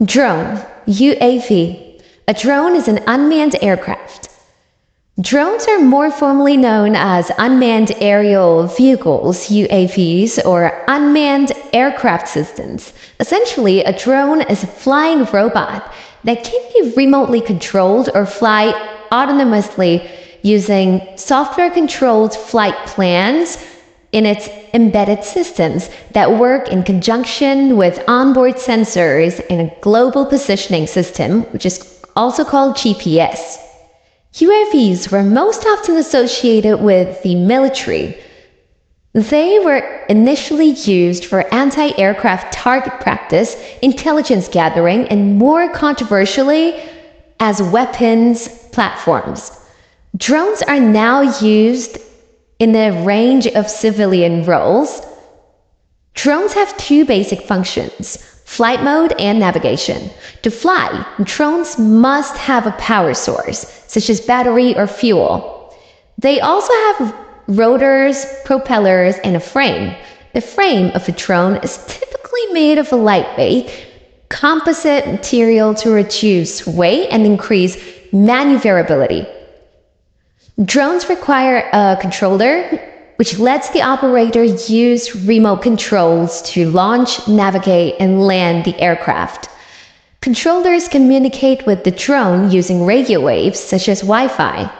Drone, UAV. A drone is an unmanned aircraft. Drones are more formally known as unmanned aerial vehicles, UAVs, or unmanned aircraft systems. Essentially, a drone is a flying robot that can be remotely controlled or fly autonomously using software-controlled flight plans in its embedded systems that work in conjunction with onboard sensors and a global positioning system, which is also called GPS. UAVs were most often associated with the military. They were initially used for anti-aircraft target practice, intelligence gathering, and more controversially, as weapons platforms. Drones are now used in a range of civilian roles. Drones have two basic functions: flight mode and navigation. To fly, drones must have a power source, such as battery or fuel. They also have rotors, propellers, and a frame. The frame of a drone is typically made of a lightweight, composite material to reduce weight and increase maneuverability. Drones require a controller, which lets the operator use remote controls to launch, navigate, and land the aircraft. Controllers communicate with the drone using radio waves such as Wi-Fi.